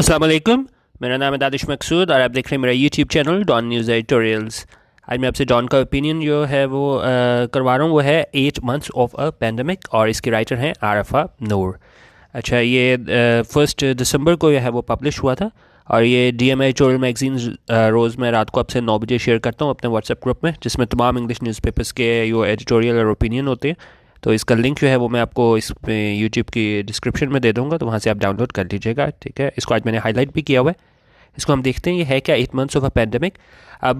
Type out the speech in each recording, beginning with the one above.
अस्सलाम वालेकुम। मेरा नाम है दानिश मकसूद और आप देख रहे हैं मेरा YouTube channel Dawn news editorials. आज मैं आपसे डॉन का ओपिनियन जो है वो करवा रहा हूँ। वो है 8 months ऑफ अ पेंडेमिक और इसके राइटर हैं आरफा नूर। अच्छा, ये 1 दिसंबर को यह है वो पब्लिश हुआ था और ये DMA एडिटोरियल मैगजीन रोज़ मैं रात को आपसे 9 बजे शेयर करता हूँ अपने व्हाट्सएप ग्रुप में, जिसमें तमाम इंग्लिश न्यूज़पेपर्स के जो एडिटोरियल और ओपिनियन होते हैं। तो इसका लिंक जो है वो मैं आपको इस यूट्यूब की डिस्क्रिप्शन में दे दूँगा, तो वहाँ से आप डाउनलोड कर लीजिएगा। ठीक है, इसको आज मैंने हाईलाइट भी किया हुआ है। इसको हम देखते हैं ये है क्या, 8 months ऑफ अ पेंडेमिक। अब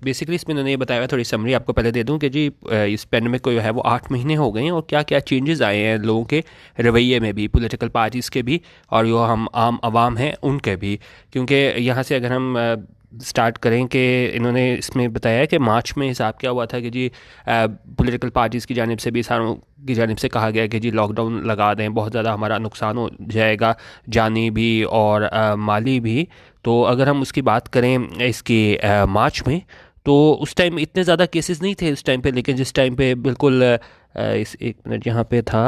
बेसिकली इसमें इन्होंने ये बताया हुआ, थोड़ी समरी आपको पहले दे दूं कि जी इस पेंडेमिक को जो है वो 8 महीने हो गए हैं और क्या क्या चेंजेस आए हैं लोगों के रवैये में भी, पॉलिटिकल पार्टीज़ के भी और जो हम आम आवाम हैं उनके भी। क्योंकि यहाँ से अगर हम स्टार्ट करें कि इन्होंने इसमें बताया कि मार्च में हिसाब क्या हुआ था कि जी पॉलिटिकल पार्टीज़ की जानिब से भी, सारों की जानिब से कहा गया कि जी लॉकडाउन लगा दें, बहुत ज़्यादा हमारा नुकसान हो जाएगा, जानी भी और माली भी। तो अगर हम उसकी बात करें इसकी मार्च में, तो उस टाइम इतने ज़्यादा केसेस नहीं थे उस टाइम पे, लेकिन जिस टाइम पे बिल्कुल इस 1 मिनट यहाँ पे था,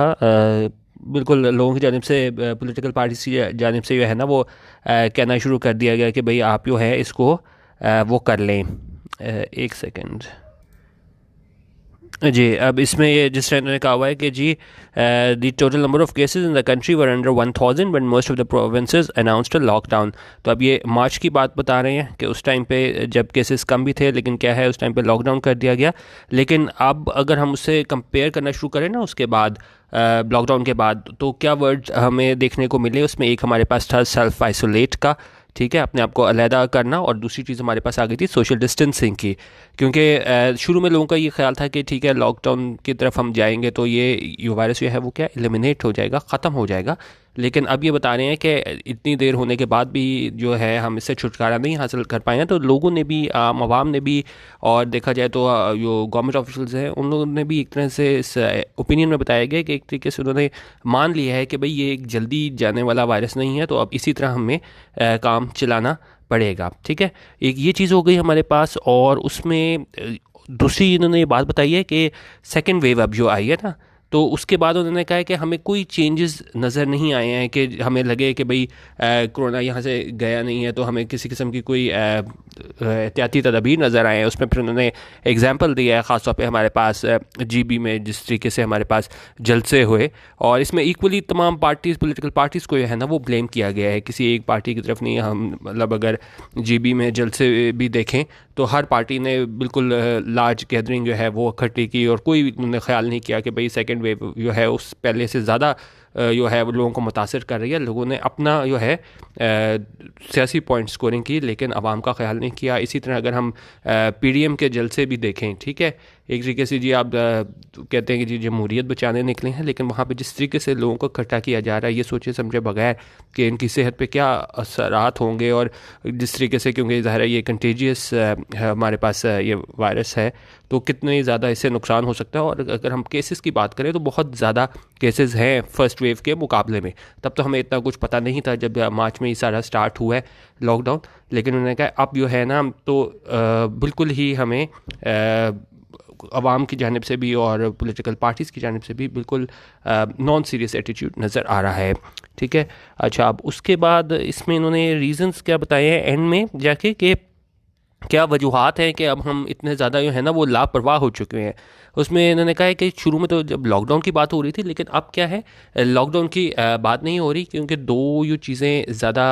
बिल्कुल लोगों की जानिब से, पॉलिटिकल पार्टी की जानिब से जो है ना वो कहना शुरू कर दिया गया कि भाई आप जो है इसको वो कर लें। एक सेकंड जी। अब इसमें ये जिस तरह इन्होंने कहा हुआ है कि जी the total number of cases in the country were under 1000 when most of the provinces announced a lockdown. तो अब ये मार्च की बात बता रहे हैं कि उस टाइम पे जब केसेस कम भी थे, लेकिन क्या है उस टाइम पे लॉकडाउन कर दिया गया। लेकिन अब अगर हम उससे कंपेयर करना शुरू करें ना उसके बाद, लॉकडाउन के बाद, तो क्या वर्ड हमें देखने को मिले उसमें? एक हमारे पास था सेल्फ आइसोलेट का, ठीक है, अपने आप को अलहदा करना, और दूसरी चीज़ हमारे पास आ गई थी सोशल डिस्टेंसिंग की। क्योंकि शुरू में लोगों का ये ख्याल था कि ठीक है लॉकडाउन की तरफ हम जाएंगे तो ये वायरस जो है वो क्या एलिमिनेट हो जाएगा, ख़त्म हो जाएगा। लेकिन अब ये बता रहे हैं कि इतनी देर होने के बाद भी जो है हम इससे छुटकारा नहीं हासिल कर पाए हैं। तो लोगों ने भी, आम आवाम ने भी, और देखा जाए तो जो गवर्नमेंट ऑफिशियल्स हैं उन लोगों ने भी एक तरह से इस ओपिनियन में बताया गया कि एक तरीके से उन्होंने मान लिया है कि भाई ये एक जल्दी जाने वाला वायरस नहीं है, तो अब इसी तरह हमें काम चलाना पड़ेगा। ठीक है, एक ये चीज़ हो गई हमारे पास। और उसमें दूसरी इन्होंने ये बात बताई है कि सेकेंड वेव अब जो आई है ना, तो उसके बाद उन्होंने कहा है कि हमें कोई चेंजेस नज़र नहीं आए हैं कि हमें लगे कि भाई कोरोना यहाँ से गया नहीं है, तो हमें किसी किस्म की कोई एहतियाती तदबीर नज़र आए हैं। उसमें फिर उन्होंने एग्जांपल दिया है ख़ासतौर पे हमारे पास GB में जिस तरीके से हमारे पास जलसे हुए, और इसमें इक्वली तमाम पार्टीज़, पॉलिटिकल पार्टीज़ को जो है ना वो ब्लेम किया गया है, किसी एक पार्टी की तरफ नहीं। हम मतलब अगर GB में जलसे भी देखें तो हर पार्टी ने बिल्कुल लार्ज गैदरिंग जो है वो इकट्ठी की, और कोई उन्होंने ख्याल नहीं किया कि भाई सेकेंड वेव जो है उस पहले से ज़्यादा जो है वो लोगों को मुतासर कर रही है। लोगों ने अपना जो है सियासी पॉइंट स्कोरिंग की, लेकिन आवाम का ख्याल नहीं किया। इसी तरह अगर हम PDM के जलसे भी देखें, ठीक है, एक तरीके से जी आप कहते हैं कि जी जमहूरियत बचाने निकले हैं, लेकिन वहाँ पे जिस तरीके से लोगों को इकट्ठा किया जा रहा है, ये सोचे समझे बगैर कि इनकी सेहत पे क्या असरात होंगे, और जिस तरीके से, क्योंकि ज़ाहिर है ये कंटेजियस हमारे पास ये वायरस है, तो कितने ज़्यादा इससे नुकसान हो सकता है। और अगर हम केसेस की बात करें तो बहुत ज़्यादा केसेस हैं फर्स्ट वेव के मुकाबले में। तब तो हमें इतना कुछ पता नहीं था जब मार्च में ये सारा स्टार्ट हुआ है लॉकडाउन। लेकिन उन्होंने कहा अब जो है ना, तो बिल्कुल ही हमें अवाम की जानिब से भी और पॉलिटिकल पार्टीज़ की जानिब से भी बिल्कुल नॉन सीरियस एटीट्यूड नज़र आ रहा है। ठीक है, अच्छा, अब उसके बाद इसमें इन्होंने रीज़न्स क्या बताए हैं एंड में जाके कि क्या वजूहात हैं कि अब हम इतने ज़्यादा जो है ना वो लापरवाह हो चुके हैं। उसमें इन्होंने कहा है कि शुरू में तो जब लॉकडाउन की बात हो रही थी, लेकिन अब क्या है, लॉकडाउन की बात नहीं हो रही, क्योंकि दो ये चीज़ें ज़्यादा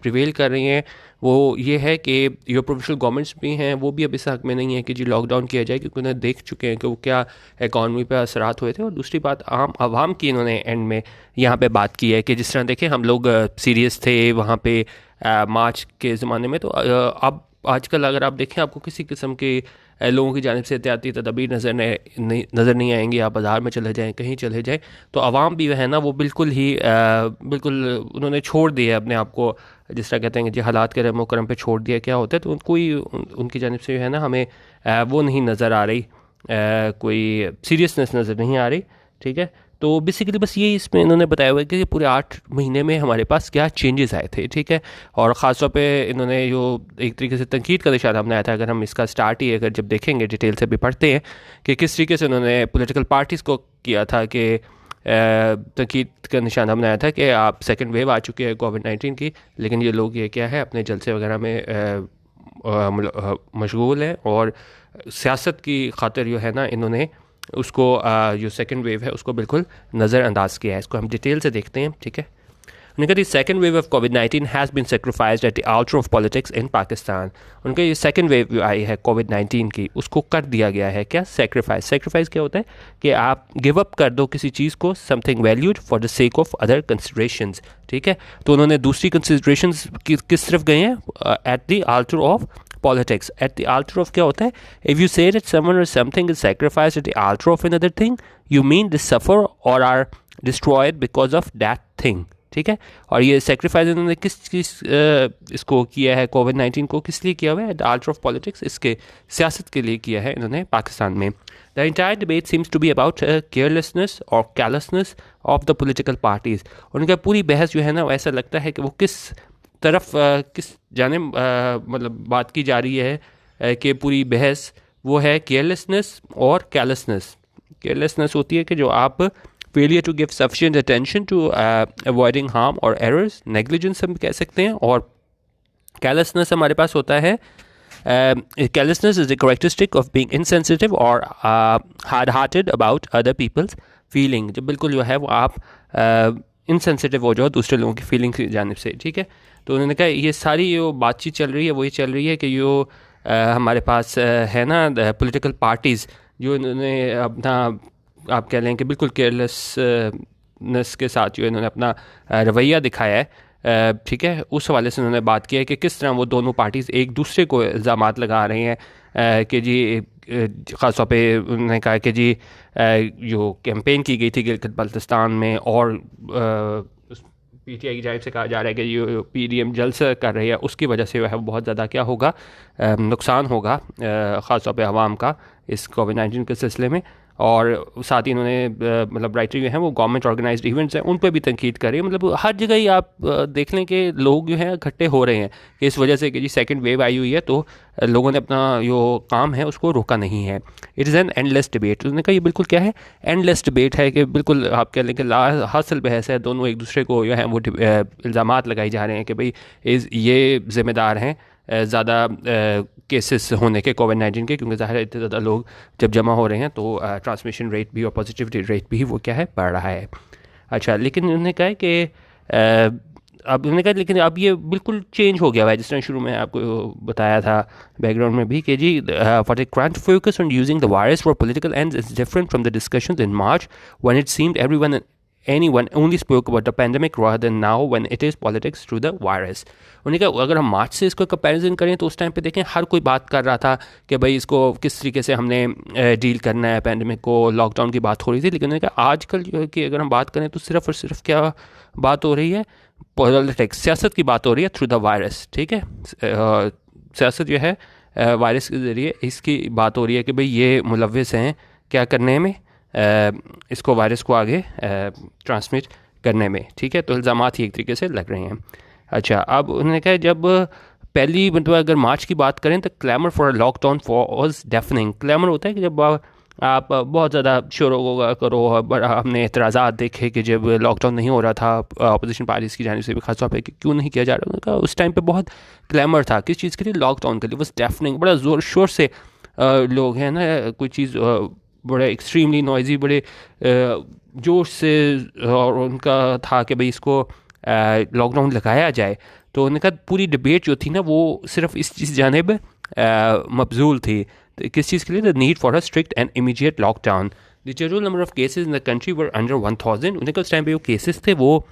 प्रिवेल कर रही हैं। वो ये है कि जो प्रोविंशियल गवर्नमेंट्स भी हैं वो भी अब इस हक में नहीं है कि जी लॉकडाउन किया जाए, क्योंकि उन्हें देख चुके हैं कि वो क्या इकॉनमी पर असरात हुए थे। और दूसरी बात आम आवाम की इन्होंने एंड में यहाँ पे बात की है कि जिस तरह देखें हम लोग सीरियस थे वहाँ पे मार्च के ज़माने में, तो अब आजकल अगर आप देखें आपको किसी किस्म के लोगों की जानिब से एहतियाती तदबीर नज़र नहीं आएंगी। आप बाज़ार में चले जाएँ, कहीं चले जाएँ, तो आवाम भी है ना वो बिल्कुल ही बिल्कुल उन्होंने छोड़ दिया अपने आप को, जिस तरह कहते हैं कि जी हालात के रहमो करम पे छोड़ दिया। क्या होता है, तो कोई उनकी जानिब से जो है ना हमें वो नहीं नज़र आ रही, कोई सीरियसनेस नज़र नहीं आ रही। ठीक है, तो बेसिकली बस ये इसमें इन्होंने बताया हुआ है कि पूरे 8 महीने में हमारे पास क्या चेंजेस आए थे। ठीक है, और ख़ासतौर पे इन्होंने जो एक तरीके से तनकीद का निशाना बनाया था, अगर हम इसका स्टार्ट ही अगर जब देखेंगे डिटेल से भी पढ़ते हैं कि किस तरीके से उन्होंने पॉलिटिकल पार्टीज़ को किया था कि तनकीद का निशाना बनाया था कि आप सेकंड वेव आ चुकी है कोविड-19 की, लेकिन ये लोग ये क्या है अपने जलसे वगैरह में मशगूल हैं और सियासत की खातिर जो है ना इन्होंने उसको जो सेकंड वेव है उसको बिल्कुल नज़रअंदाज किया है। इसको हम डिटेल से देखते हैं, ठीक है। उनका दी सेकंड वेव ऑफ कोविड-19 has been sacrificed at the altar of politics in Pakistan. उनका ये सेकंड वेव जो आई है कोविड-19 की उसको कर दिया गया है क्या, सेक्रीफाइस। सेक्रीफाइस क्या होता है कि आप गिव अप कर दो किसी चीज़ को, something valued for the sake of other considerations, ठीक है। तो उन्होंने दूसरी कंसिडरेशंस किस तरफ गए हैं, eight the altar of politics. At the altar of क्या होता है, if you say that someone or something is sacrificed at the altar of another thing, you mean they suffer or are destroyed because of that thing, ठीक है। और ये sacrifice इन्होंने इसको किया है कोविड-19 को किस लिए किया हुआ है, at the altar of politics, इसके सियासत के लिए किया है इन्होंने पाकिस्तान में। The entire debate seems to be about carelessness और callousness of the political parties. उनका पूरी बहस जो है ना ऐसा लगता है कि वो किस तरफ किस जाने मतलब बात की जा रही है कि पूरी बहस वो है केयरलेसनेस और कैलसनेस। केयरलेसनेस होती है कि जो आप failure to give sufficient attention to avoiding harm और एरर्स, नेग्लिजेंस हम कह सकते हैं। और कैलसनेस हमारे पास होता है, carelessness is the characteristic of being insensitive or hard-hearted about other people's feeling। जब बिल्कुल जो है वो आप इनसेंसिटिव हो जाओ दूसरे लोगों की फीलिंग की जानिब से, ठीक है। तो उन्होंने कहा ये सारी जो बातचीत चल रही है वो ये चल रही है कि जो हमारे पास है ना पॉलिटिकल पार्टीज़ जो इन्होंने अपना आप कह लें कि बिल्कुल केयरलेसनेस के साथ जो इन्होंने अपना रवैया दिखाया है, ठीक है। उस हवाले से उन्होंने बात की है कि किस तरह वो दोनों पार्टीज़ एक दूसरे को इल्ज़ामात लगा रही हैं कि जी ख़ास तौर पे उन्होंने कहा कि जी जो कैंपेन की गई थी गिलगित बल्तिस्तान में और पीटीआई की जानिब से कहा जा रहा है कि जो पीडीएम जलसा कर रही है उसकी वजह से वह बहुत ज़्यादा क्या होगा, नुकसान होगा ख़ास तौर पे आवाम का इस कोविड-19 के सिलसिले में। और साथ ही इन्होंने मतलब राइटर जो हैं वो गवर्नमेंट ऑर्गेनाइज्ड इवेंट्स हैं उन पर भी तनकीद करें। मतलब हर जगह ही आप देख लें कि लोग जो हैं इकट्ठे हो रहे हैं कि इस वजह से कि जी सेकंड वेव आई हुई है तो लोगों ने अपना जो काम है उसको रोका नहीं है। It is an endless debate. उन्होंने कहा ये बिल्कुल क्या है, एंडलेस डिबेट है कि बिल्कुल आप कह लें कि हासिल बहस है, दोनों एक दूसरे को जो है वो इल्ज़ामात लगाए जा रहे हैं कि भाई ये ज़िम्मेदार हैं ज़्यादा केसेस होने के कोविड-19 के, क्योंकि ज़ाहिर है इतने ज़्यादा लोग जब जमा हो रहे हैं तो ट्रांसमिशन रेट भी और पॉजिटिविटी रेट भी वो क्या है बढ़ रहा है। अच्छा, लेकिन उन्होंने कहा कि अब उन्होंने कहा लेकिन अब ये बिल्कुल चेंज हो गया है, जिस तरह शुरू में आपको बताया था बैकग्राउंड में भी कि जी for the current focus on using the virus for political ends is different from the discussions in March when it seemed anyone only spoke about the pandemic rather than now when it is politics through the virus। उन्होंने कहा अगर हम मार्च से इसको comparison करें तो उस time पे देखें हर कोई बात कर रहा था कि भाई इसको किस तरीके से हमने डील करना है, पैंडमिक को, लॉकडाउन की बात हो रही थी। लेकिन उन्होंने कहा आजकल जो है कि अगर हम बात करें तो सिर्फ और सिर्फ क्या बात हो रही है, पॉलिटिक्स, सियासत की बात हो रही है थ्रू द वायरस, ठीक है। सियासत जो है वायरस के ज़रिए इसकी बात हो रही है कि भाई ये मुलव्विस हैं क्या करने में, इसको वायरस को आगे ट्रांसमिट करने में, ठीक है। तो इल्ज़ामात ही एक तरीके से लग रहे हैं। अच्छा, अब उन्होंने कहा जब पहली मतलब अगर मार्च की बात करें तो clamour for lockdown was deafening. Clamour होता है कि जब आप बहुत ज़्यादा शोर करो, हमने एतराज़ात देखे कि जब लॉकडाउन नहीं हो रहा था अपोजिशन पार्टीज़ की जानिब से भी खास तौर पे कि क्यों नहीं किया जा रहा था, उस टाइम पे बहुत क्लैमर था किस चीज़ के लिए, लॉकडाउन के लिए। वॉज डेफनिंग, बड़ा ज़ोर शोर से लोग हैं ना कोई चीज़ बड़े एक्सट्रीमली नॉइजी, बड़े जोश से और उनका था कि भाई इसको लॉकडाउन लगाया जाए। तो उन्होंने कहा पूरी डिबेट जो थी ना वो सिर्फ इस जानिब मबजूल थी, किस चीज़ के लिए, the need for a strict and immediate lockdown. The total number of cases in the country were under 1000। उन्होंने कहा उस टाइम पे जो केसेस थे वो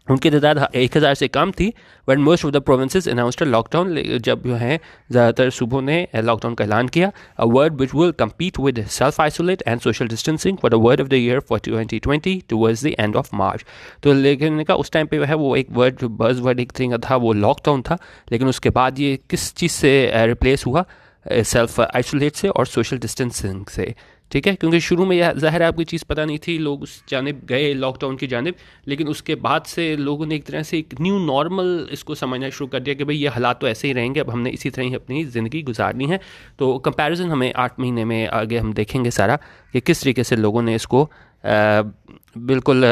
उनकी तादाद 1000 से कम थी। But most of the provinces announced lockdown, जब जो है ज़्यादातर सूबों ने लॉकडाउन का ऐलान किया। A word which will compete with self isolate and social distancing for the word of the year for 2020 towards the end of March. तो लेकिन उन्होंने कहा उस टाइम पे है वो एक वर्ड जो बज़ वर्ड एक थिंग था वो लॉकडाउन था, लेकिन उसके बाद ये किस चीज़ से रिप्लेस हुआ, सेल्फ आइसोलेट से और सोशल डिस्टेंसिंग से, ठीक है। क्योंकि शुरू में यह ज़ाहिर है आपको चीज़ पता नहीं थी, लोग उस जानिब गए लॉकडाउन की जानिब, लेकिन उसके बाद से लोगों ने एक तरह से एक न्यू नॉर्मल इसको समझना शुरू कर दिया कि भाई ये हालात तो ऐसे ही रहेंगे, अब हमने इसी तरह ही अपनी ज़िंदगी गुजारनी है। तो कंपैरिजन हमें 8 महीने में आगे हम देखेंगे सारा कि किस तरीके से लोगों ने इसको बिल्कुल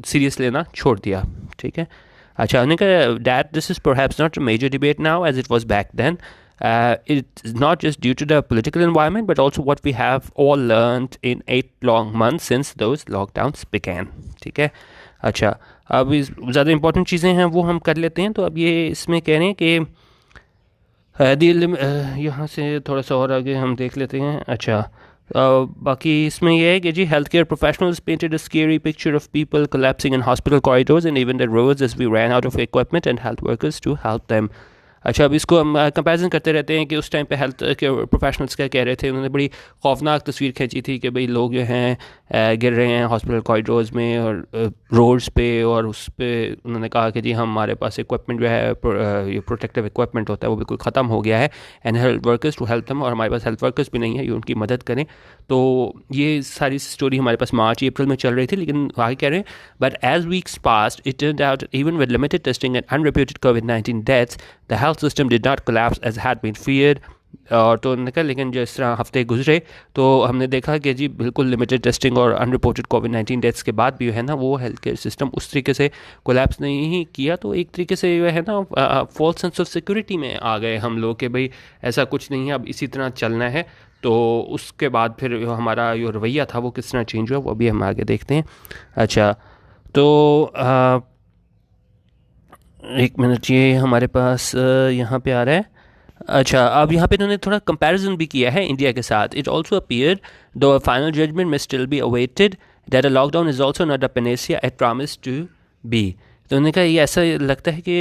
सीरियस लेना छोड़ दिया। ठीक है, अच्छा, उन्होंने कहा that this is perhaps not a major debate now as it was back then. It's not just due to the political environment, but also what we have all learned in 8 long months since those lockdowns began. ठीक है, अच्छा, अब ज़्यादा important चीज़ें हैं वो हम कर लेते हैं. तो अब ये इसमें कह रहे हैं कि यहाँ से थोड़ा सा और आगे हम देख लेते हैं. अच्छा, बाकी इसमें यह है कि जी health care professionals painted a scary picture of people collapsing in hospital corridors and even the roads as we ran out of equipment and health workers to help them. अच्छा, अब इसको हम कंपैरिजन करते रहते हैं कि उस टाइम पे हेल्थ के प्रोफेशनल्स क्या कह रहे थे. उन्होंने बड़ी खौफनाक तस्वीर खींची थी कि भाई लोग जो हैं गिर रहे हैं हॉस्पिटल कॉरिडोर्स में और रोड्स पे, और उस पर उन्होंने कहा कि जी हमारे पास इक्विपमेंट जो है ये प्रोटेक्टिव इक्विपमेंट होता है वो बिल्कुल ख़त्म हो गया है, and health workers to help them, और हमारे पास हेल्थ वर्कर्स भी नहीं है ये उनकी मदद करें. तो ये सारी स्टोरी हमारे पास मार्च अप्रैल में चल रही थी. लेकिन आगे कह रहे हैं but as weeks passed it turned out even with limited testing and unreported कोविड-19 deaths the health system did not collapse as had been feared. और तो उन्होंने कहा लेकिन जिस तरह हफ्ते गुजरे तो हमने देखा कि जी बिल्कुल लिमिटेड टेस्टिंग और अनरिपोर्टेड कोविड-19 डेथ्स के बाद भी जो है ना वो हेल्थ केयर सिस्टम उस तरीके से कोलैप्स नहीं ही किया. तो एक तरीके से जो है ना फॉल्स सेंस ऑफ सिक्योरिटी में आ गए हम लोग कि भाई ऐसा कुछ नहीं है, अब इसी तरह चलना है. तो उसके बाद फिर हमारा जो रवैया था वो किस तरह चेंज हुआ वो अभी हम आगे देखते हैं. अच्छा, तो एक मिनट, ये हमारे पास यहाँ पे आ रहा है. अच्छा, अब यहाँ पे इन्होंने थोड़ा कंपैरिजन भी किया है इंडिया के साथ. It also appeared though final judgement में still be awaited that a lockdown is also not a panacea it promise to be. तो उन्होंने कहा ये ऐसा लगता है कि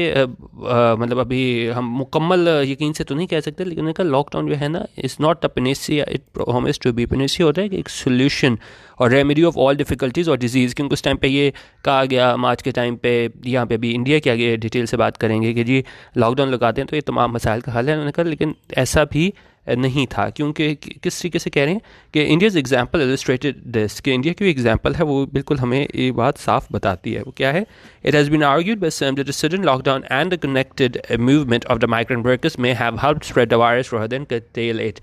मतलब अभी हम मुकम्मल यकीन से तो नहीं कह सकते, लेकिन उन्होंने कहा लॉकडाउन जो है ना is not a panacea it promise to be. Panacea होता है कि एक सोल्यूशन और रेमेडी ऑफ ऑल डिफ़िकल्टीज़ और डिजीज़. क्योंकि उस टाइम पे ये कहा गया मार्च के टाइम पे, यहाँ पे अभी इंडिया के आगे डिटेल से बात करेंगे कि जी लॉकडाउन लगाते हैं तो ये तमाम मसाइल का हल है. उन्होंने कहा लेकिन ऐसा भी नहीं था, क्योंकि किस तरीके से कह रहे हैं कि इंडियाज़ एग्जाम्पल इलस्ट्रेटेड दिस, कि इंडिया की एग्जाम्पल है वो बिल्कुल हमें ये बात साफ बताती है. वो क्या है? It has been argued by some that the sudden lockdown and the connected movement of the migrant workers may have helped spread the virus rather than curtail it.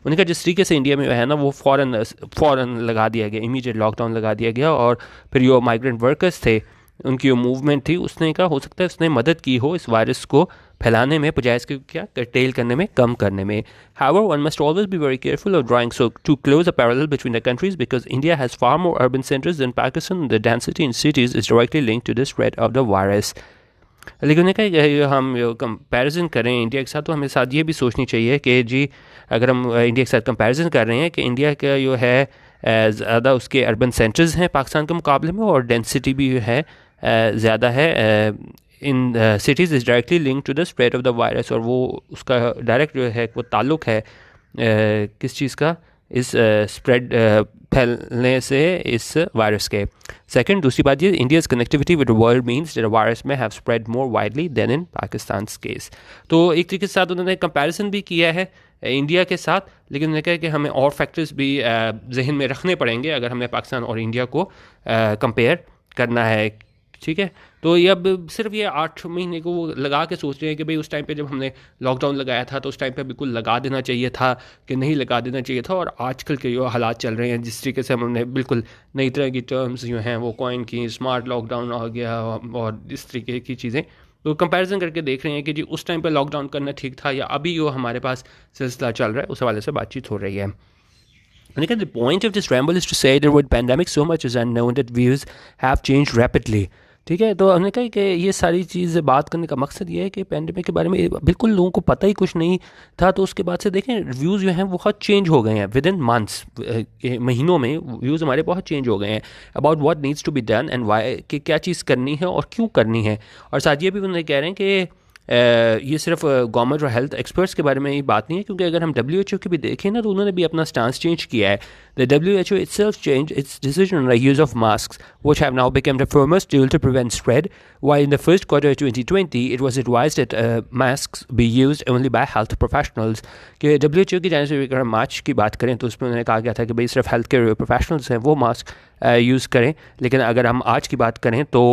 उनका जिस तरीके से इंडिया में है ना वो फ़ौरन लगा दिया गया, इमीडिएट लॉकडाउन लगा दिया गया, और फिर जो माइग्रेंट वर्कर्स थे उनकी जो मूवमेंट थी उसने कहा हो सकता है उसने मदद की हो इस वायरस को फैलाने में, बजाय इसके क्या curtail करने में, कम करने में. However, one must always be very careful of drawing so too close a parallel between the countries because India has far more urban centers than Pakistan. The density in cities is directly linked to the spread of the virus. लेकिन उन्होंने कहा कि हम comparison करें India के साथ तो हमें साथ ये भी सोचनी चाहिए कि जी अगर हम इंडिया के साथ कंपैरिजन कर रहे हैं कि इंडिया का जो है ज़्यादा उसके अर्बन सेंटर्स हैं पाकिस्तान के मुकाबले में, और डेंसिटी भी है ज़्यादा है in cities is directly link to the spread of the virus. और वो उसका डायरेक्ट जो है वो ताल्लुक़ है किस चीज़ का, इस स्प्रेड फैलने से इस वायरस के. सेकंड, दूसरी बात ये India's connectivity with the world means that virus may have spread more widely than in Pakistan case. तो एक तरीके के साथ उन्होंने कंपैरिजन भी किया है इंडिया के साथ, लेकिन उन्होंने कहा कि हमें और फैक्टर्स भी जहन में रखने पड़ेंगे अगर हमने पाकिस्तान और इंडिया को कंपेयर करना है. ठीक है, तो ये अब सिर्फ ये 8 महीने को वो लगा के सोच रहे हैं कि भाई उस टाइम पे जब हमने लॉकडाउन लगाया था तो उस टाइम पे बिल्कुल लगा देना चाहिए था कि नहीं लगा देना चाहिए था. और आजकल के जो हालात चल रहे हैं जिस तरीके से हमने बिल्कुल नई तरह की टर्म्स जो हैं वो कॉइन की, स्मार्ट लॉकडाउन आ गया और इस तरीके की चीज़ें, तो कंपैरिजन करके देख रहे हैं कि जी उस टाइम पे लॉकडाउन करना ठीक था या अभी जो हमारे पास सिलसिला चल रहा है उस हवाले से बातचीत हो रही है. And again, the point of this ramble is to say that with pandemic so much is unknown that views have changed rapidly. ठीक है, तो हमने कहा कि ये सारी चीज़ बात करने का मकसद ये है कि पैंडमिक के बारे में बिल्कुल लोगों को पता ही कुछ नहीं था. तो उसके बाद से देखें व्यूज़ जो हैं बहुत चेंज हो गए हैं विद इन मंथ्स, महीनों में व्यूज़ हमारे बहुत चेंज हो गए हैं about what needs to be done and why, कि क्या चीज़ करनी है और क्यों करनी है. और साथ ये भी उन्होंने कह रहे हैं कि ये सिर्फ गवर्नमेंट और हेल्थ एक्सपर्ट्स के बारे में ही बात नहीं है, क्योंकि अगर हम WHO की भी देखें ना तो उन्होंने भी अपना स्टांस चेंज किया है. The WHO itself changed its decision on the use of masks, which have now become the foremost tool to prevent spread, while in the first quarter of 2020 it was advised that masks be used only by health professionals. कि WHO की जाने से अगर हम मार्च की बात करें तो उसमें उन्होंने कहा गया था कि भाई सिर्फ हेल्थ केयर प्रोफेशनल्स हैं वो मास्क यूज़ करें, लेकिन अगर हम आज की बात करें तो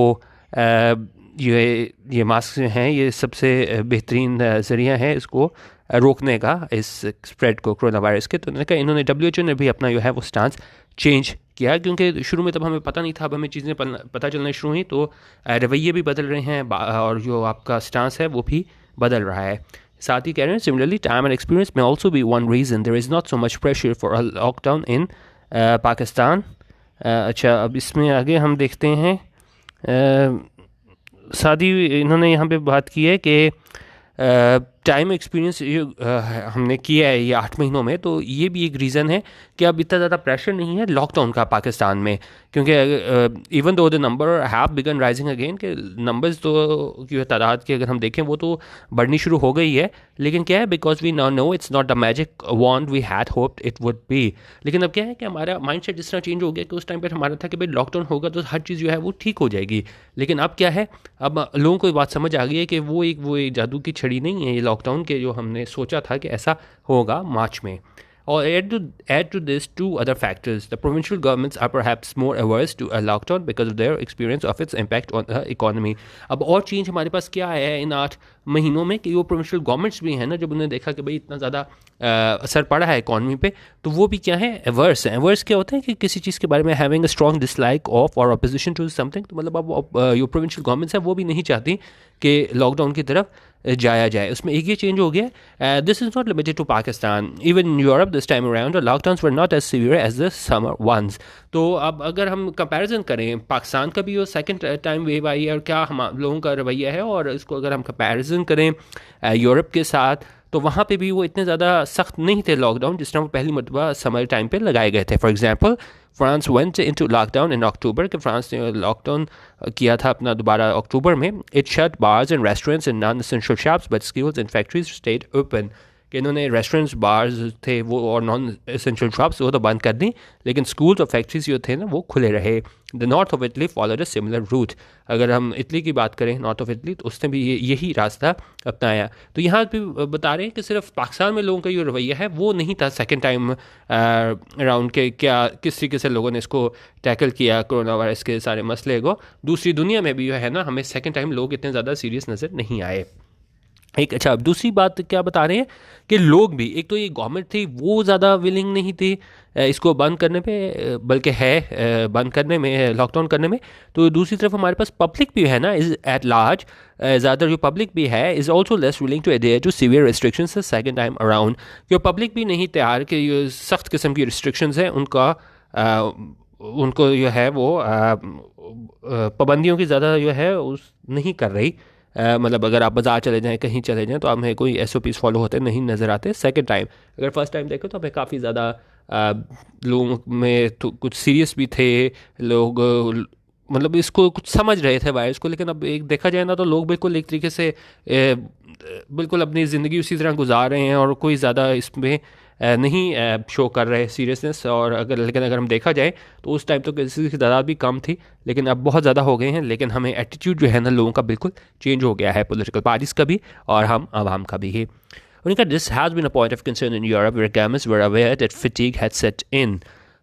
ये मास्क हैं ये सबसे बेहतरीन ज़रिया है इसको रोकने का, इस स्प्रेड को कोरोना वायरस के. तो इन्होंने WHO ने भी अपना जो है वो स्टांस चेंज किया, क्योंकि शुरू में तब हमें पता नहीं था, अब हमें चीज़ें पता चलना शुरू हुई, तो रवैये भी बदल रहे हैं और जो आपका स्टांस है वो भी बदल रहा है। साथ ही कह रहे हैं सिमिलरली टाइम एंड एक्सपीरियंस में also be one reason there is not so much pressure for a lockdown in Pakistan. अच्छा, अब इसमें आगे हम देखते हैं सादी इन्होंने यहाँ पे बात की है कि टाइम एक्सपीरियंस हमने किया है ये 8 महीनों में, तो ये भी एक रीज़न है कि अब इतना ज़्यादा प्रेशर नहीं है लॉकडाउन का पाकिस्तान में, क्योंकि even though the number have begun rising again, के नंबर्स तो की तादाद की अगर हम देखें वो तो बढ़नी शुरू हो गई है, लेकिन क्या है because we now know it's not the magic wand we had hoped it would be. लेकिन अब क्या है कि हमारा माइंड सेट जिस तरह चेंज हो गया कि उस टाइम पर हमारा था कि भाई लॉकडाउन होगा तो हर चीज़ जो है वो ठीक हो जाएगी, लेकिन अब क्या है, अब लोगों को बात समझ आ गई है कि वो एक जादू की छड़ी नहीं है ये लॉकडाउन के, जो हमने सोचा था कि ऐसा होगा मार्च में। और add to this two other factors. The provincial governments are perhaps more averse to a lockdown because of their experience of its impact on the economy. अब और चेंज हमारे पास क्या आया है इन 8 महीनों में कि वो प्रोविंशियल गवर्नमेंट्स भी हैं ना, जब उन्होंने देखा कि भाई इतना ज़्यादा असर पड़ा है इकॉनमी पे, तो वो भी क्या है, एवर्स हैं। एवर्स क्या होता है कि किसी चीज़ के बारे में having a strong dislike of और अपोजिशन टू समथिंग, तो मतलब अब जो प्रोविंशियल गवर्नमेंट्स हैं वो भी नहीं चाहती कि लॉकडाउन की तरफ जाया जाए। उसमें एक ये चेंज हो गया, this is not limited to Pakistan, even in Europe this time around the lockdowns were not as severe as the summer ones. तो अब अगर हम कंपैरिजन करें, पाकिस्तान का भी वो सेकंड टाइम वेव आई है और क्या हम लोगों का रवैया है, और इसको अगर हम कंपैरिजन करें यूरोप के साथ, तो वहाँ पे भी वो इतने ज़्यादा सख्त नहीं थे लॉकडाउन जिस तरह वो पहली मरतबा समर टाइम पे लगाए गए थे। For example France went into lockdown in October, कि फ्रांस ने लॉकडाउन किया था अपना दोबारा अक्टूबर में। It shut bars and restaurants and non essential shops but schools and factories stayed open, कि इन्होंने रेस्टोरेंट्स बार्स थे वो और नॉन एसेंशियल शॉप्स वो तो बंद कर दी, लेकिन स्कूल्स और फैक्ट्रीज जो थे ना वो खुले रहे। The north of Italy followed a similar route. अगर हम इटली की बात करें, नॉर्थ ऑफ इटली, तो उसने भी यही रास्ता अपनाया। तो यहाँ भी बता रहे हैं कि सिर्फ पाकिस्तान में लोगों का जो रवैया है वो नहीं था सेकेंड टाइम राउंड के, क्या किस तरीके से लोगों ने इसको टैकल किया कोरोना वायरस के सारे मसले को, दूसरी दुनिया में भी जो है ना, हमें सेकेंड टाइम लोग इतने ज़्यादा सीरियस नज़र नहीं आए। एक अच्छा, अब दूसरी बात क्या बता रहे हैं कि लोग भी, एक तो ये गवर्नमेंट थी वो ज़्यादा विलिंग नहीं थी इसको बंद करने पे, बल्कि है बंद करने में, लॉकडाउन करने में। तो दूसरी तरफ हमारे पास पब्लिक भी है ना, इज़ एट लार्ज, ज़्यादातर जो पब्लिक भी है is also less willing to adhere to severe restrictions second time around. क्यों पब्लिक भी नहीं तैयार कि ये सख्त किस्म की रिस्ट्रिक्शंस हैं उनका उनको जो है वो पाबंदियों की ज़्यादा जो है उस नहीं कर रही। मतलब अगर आप बाज़ार चले जाएँ, कहीं चले जाएँ, तो हमें कोई SOPs फॉलो होते नहीं नज़र आते सेकंड टाइम। अगर फर्स्ट टाइम देखो तो हमें काफ़ी ज़्यादा लोगों में तो कुछ सीरियस भी थे लोग, मतलब इसको कुछ समझ रहे थे वायरस को, लेकिन अब एक देखा जाए ना तो लोग बिल्कुल एक तरीके से बिल्कुल अपनी ज़िंदगी उसी तरह गुजार रहे हैं और कोई ज़्यादा इसमें नहीं शो कर रहे सीरियसनेस। और लेकिन अगर हम देखा जाए तो उस टाइम तो केसेस की तादाद भी कम थी, लेकिन अब बहुत ज़्यादा हो गए हैं। लेकिन हमें एटीट्यूड जो है ना लोगों का बिल्कुल चेंज हो गया है, पॉलिटिकल पार्टीज़ का भी और हम आवाम का भी है। उन्होंने कहा this has been a point of concern in Europe where governments were aware that fatigue had set in.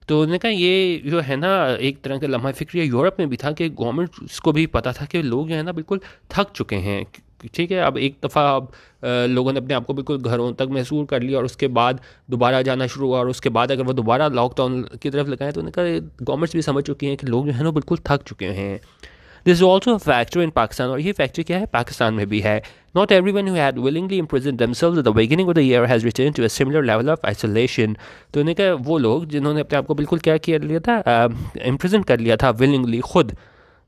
तो उन्होंने कहा ये जो है ना एक तरह का लम्हा फ़िक्र यूरोप में भी था कि गवर्नमेंट को भी पता था कि लोग जो है ना बिल्कुल थक चुके हैं। ठीक है, अब एक दफ़ा अब लोगों ने अपने आप को बिल्कुल घरों तक महसूस कर लिया और उसके बाद दोबारा जाना शुरू हुआ, और उसके बाद अगर वो दोबारा लॉकडाउन की तरफ लगाएं तो उन्होंने कहा गवर्नमेंट्स भी समझ चुकी हैं कि लोग जो है ना बिल्कुल थक चुके हैं। This is also a factor in Pakistan, और ये फैक्टर क्या है पाकिस्तान में भी है। Not everyone who had willingly imprisoned themselves at the beginning of the year has returned to a similar level of isolation। तो उन्होंने कहा वो लोग जिन्होंने अपने आप को बिल्कुल क्या किया लिया था, इम्प्रिजन कर लिया था विलिंगली, खुद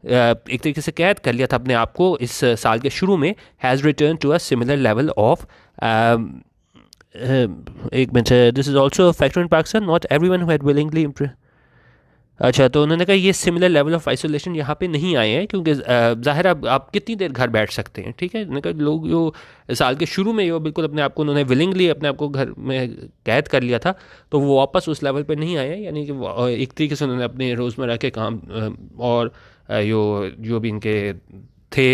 एक तरीके से कैद कर लिया था अपने आप को इस साल के शुरू में, has return to a similar level of एक मिनट, this is also factor in Pakistan, not everyone who had willingly. अच्छा, तो उन्होंने कहा ये सिमिलर लेवल ऑफ आइसोलेशन यहाँ पे नहीं आए हैं, क्योंकि ज़ाहिर आप कितनी देर घर बैठ सकते हैं। ठीक है, उन्होंने कहा लोग जो साल के शुरू में जो बिल्कुल अपने आप को उन्होंने विलिंगली अपने आप को घर में कैद कर लिया था, तो वो वापस उस लेवल पे नहीं आए। यानी कि एक तरीके से उन्होंने अपने रोज़मर्रा के काम और जो भी इनके थे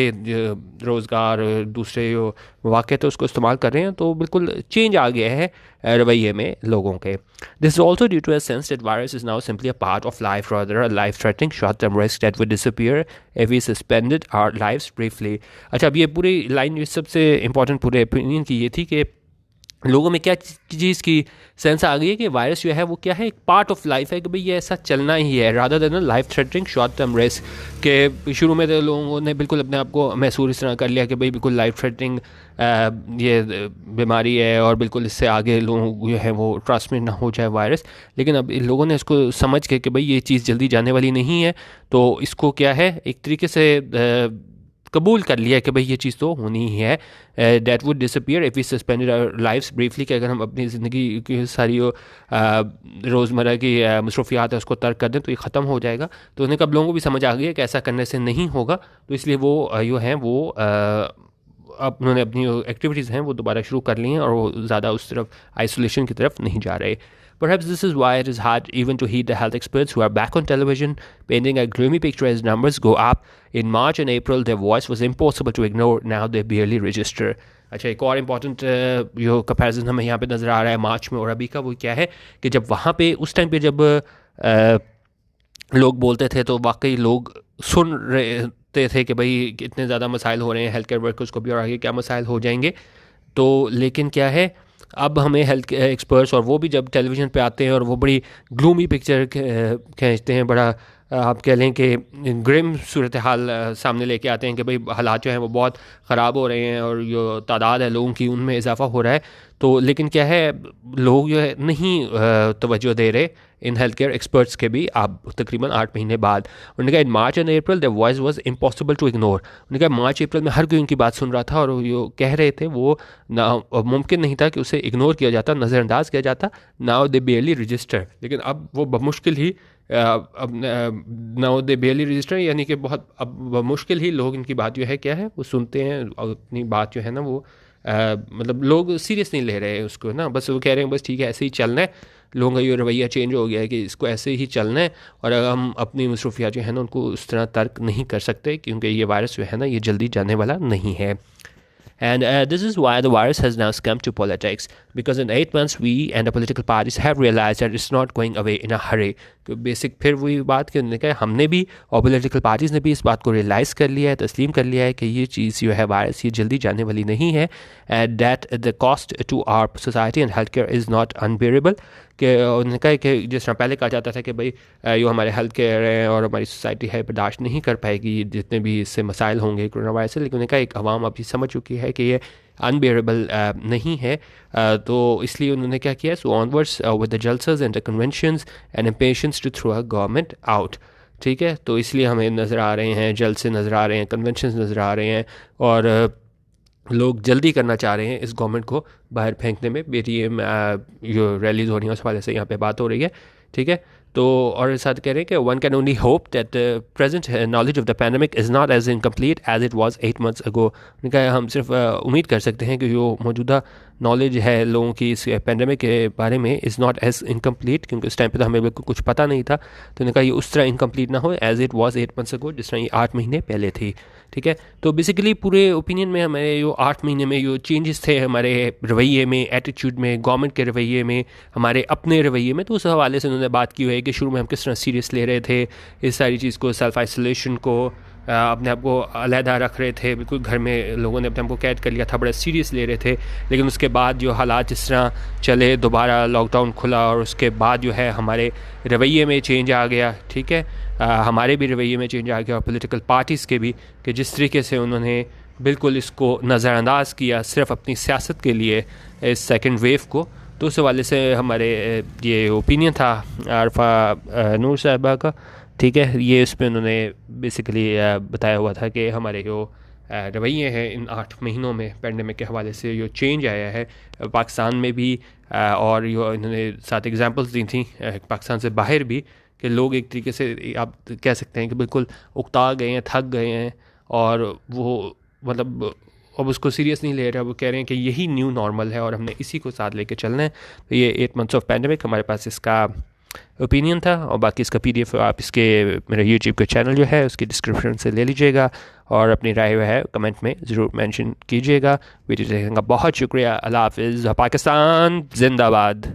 रोज़गार दूसरे जो मौके थे उसको इस्तेमाल कर रहे हैं, तो बिल्कुल चेंज आ गया है रवैये में लोगों के। This is also due to a sense that virus is now simply a part of life rather a life threatening short term risk that would disappear if we suspended our lives briefly. अच्छा, अब ये पूरी line सबसे important पूरे opinion की ये थी कि लोगों में क्या चीज़ की सेंस आ गई है कि वायरस जो है वो क्या है, एक पार्ट ऑफ लाइफ है, कि भाई ये ऐसा चलना ही है, rather than life threatening short term risk. के शुरू में तो लोगों ने बिल्कुल अपने आप को महसूस इस तरह कर लिया कि भाई बिल्कुल लाइफ थ्रेटनिंग ये बीमारी है और बिल्कुल इससे आगे लोग जो है वो ट्रांसमिट ना हो जाए वायरस। लेकिन अब इन लोगों ने इसको समझ के कि भाई ये चीज़ जल्दी जाने वाली नहीं है, तो इसको क्या है एक तरीके से कबूल कर लिया कि भाई ये चीज़ तो होनी ही है। That would disappear if we suspended our lives briefly, कि अगर हम अपनी ज़िंदगी की सारी रोज़मर्रा की मसरूफियात है उसको तर्क कर दें तो ये ख़त्म हो जाएगा। तो उन्हें कब लोगों को भी समझ आ गई है कि ऐसा करने से नहीं होगा, तो इसलिए वो जो हैं वो अब उन्होंने अपनी एक्टिविटीज़ हैं वो दोबारा शुरू कर ली हैं और वो ज़्यादा उस तरफ आइसोलेशन की तरफ नहीं जा रहे। Perhaps this is why it is hard even to heed the health experts who are back on television, painting a gloomy picture as numbers go up. In March and April, their voice was impossible to ignore. Now they barely register. अच्छा, एक और important जो comparison हमें यहाँ पे नज़र आ रहा है मार्च में और अभी का, वो क्या है कि जब वहाँ पे उस टाइम पे जब लोग बोलते थे तो वाकई लोग सुन रहे थे कि भाई इतने ज़्यादा मसाइल हो रहे हैं हेल्थ केयर वर्कर्स को भी और आगे क्या मसाइल हो जाएंगे। तो लेकिन क्या है, अब हमें हेल्थ एक्सपर्ट्स और वो भी जब टेलीविज़न पे आते हैं और वो बड़ी ग्लूमी पिक्चर खींचते हैं, बड़ा आप कह लें कि ग्रिम सूरत हाल सामने लेके आते हैं कि भाई हालात जो हैं वो बहुत ख़राब हो रहे हैं और जो तादाद है लोगों की उनमें इजाफा हो रहा है। तो लेकिन क्या है, लोग जो है नहीं तवज्जो दे रहे इन हेल्थ केयर एक्सपर्ट्स के भी अब तकरीबन 8 महीने बाद। उन्होंने कहा in March and April the voice was impossible to ignore. उन्होंने कहा मार्च अप्रैल में हर कोई उनकी बात सुन रहा था और जो कह रहे थे वो ना मुमकिन नहीं था कि उसे इग्नोर किया जाता, नज़रअंदाज किया जाता। नाउ दे बेयरली रजिस्टर, लेकिन अब वो बमुश्किल ही अब नाउ दे बेयरली रजिस्टर, यानी कि बहुत अब मुश्किल ही लोग इनकी बात जो है क्या है वो सुनते हैं और अपनी बात जो है ना वो मतलब लोग सीरियस नहीं ले रहे हैं उसको ना, बस वो कह रहे हैं बस ठीक है ऐसे ही चलना है। लोगों का ये रवैया चेंज हो गया है कि इसको ऐसे ही चलना है और अगर हम अपनी मसरूफियात जो है ना उनको उस तरह तर्क नहीं कर सकते, क्योंकि ये वायरस जो है ना ये जल्दी जाने वाला नहीं है। And this is why the virus has now come to politics, because in 8 months we and the political parties have realized that it's not going away in a hurry. Basic फिर वही बात कि उन्होंने कहा हमने भी और पॉलिटिकल पार्टीज़ ने भी इस बात को रियलाइज़ कर लिया है, तस्लीम कर लिया है कि ये चीज़ जो है वायरस ये जल्दी जाने वाली नहीं है, and that the cost to our society and health care is not unbearable. कि उन्होंने कहा कि जिस तरह पहले कहा जाता था कि भाई जो हमारे हेल्थ केयर है और हमारी सोसाइटी है बर्दाश्त नहीं कर पाएगी जितने भी इससे मसाइल होंगे कोरोना वायरस से, लेकिन उन्होंने कहा एक आवाम अभी समझ चुकी है कि ये अनबेरेबल नहीं है। तो इसलिए उन्होंने क्या किया, सो ऑनवर्ड्स विद द जलसर्स and the conventions and impeachments to throw a government out. ठीक है, तो इसलिए हमें नज़र आ रहे हैं जलसे नज़र आ रहे हैं, कन्वेंशंस नज़र आ रहे हैं और लोग जल्दी करना चाह रहे हैं इस गवर्नमेंट को बाहर फेंकने में। बेटी जो रैलीज हो रही हैं उस हवाले से यहाँ पे बात हो रही है। ठीक है, तो और साथ कह रहे हैं कि one can only hope that present knowledge of the pandemic is not as incomplete as it was 8 months अगो। उन्होंने कहा हम सिर्फ उम्मीद कर सकते हैं कि जो मौजूदा नॉलेज है लोगों की इस पैंडमिक के बारे में इज़ नॉट एज इनकम्प्लीट, क्योंकि उस टाइम पे तो हमें बिल्कुल कुछ पता नहीं था। तो उन्होंने कहा ये उस तरह इनकम्प्लीट ना हो एज इट वाज 8 months अगो, जिस तरह ये 8 महीने पहले थी। ठीक है, तो बेसिकली पूरे ओपिनियन में हमारे जो 8 महीने में जो चेंजेस थे हमारे रवैये में, एटीट्यूड में, गवर्नमेंट के रवैये में, हमारे अपने रवैये में, तो उस हवाले से उन्होंने बात की हुई है कि शुरू में हम किस तरह सीरियस ले रहे थे इस सारी चीज़ को, सेल्फ आइसोलेशन को, अपने आप को अलहदा रख रहे थे, बिल्कुल घर में लोगों ने अपने आप को कैद कर लिया था, बड़ा सीरियस ले रहे थे। लेकिन उसके बाद जो हालात जिस तरह चले, दोबारा लॉकडाउन खुला और उसके बाद जो है हमारे रवैये में चेंज आ गया। ठीक है, हमारे भी रवैये में चेंज आ गया और पॉलिटिकल पार्टीज़ के भी, कि जिस तरीके से उन्होंने बिल्कुल इसको नज़रअंदाज किया सिर्फ अपनी सियासत के लिए इस सेकंड वेव को। तो उस हवाले से हमारे ये ओपिनियन था आरफा नूर साहिबा का। ठीक है, ये उस पर उन्होंने बेसिकली बताया हुआ था कि हमारे जो रवैये हैं इन 8 महीनों में पैंडेमिक के हवाले से जो चेंज आया है पाकिस्तान में भी, और जो इन्होंने साथ एग्जांपल्स दी थी पाकिस्तान से बाहर भी, कि लोग एक तरीके से आप कह सकते हैं कि बिल्कुल उकता गए हैं, थक गए हैं और वो मतलब अब उसको सीरियस नहीं ले रहे। वो कह रहे हैं कि यही न्यू नॉर्मल है और हमने इसी को साथ लेके चलना है। तो ये 8 months ऑफ पैंडेमिक हमारे पास इसका ओपिनियन था, और बाकी इसका PDF आप इसके मेरे YouTube का चैनल जो है उसकी डिस्क्रिप्शन से ले लीजिएगा और अपनी राय है कमेंट में ज़रूर मेंशन कीजिएगा। वीडियो देखने का बहुत शुक्रिया। अल्लाह हाफ़िज़। पाकिस्तान जिंदाबाद।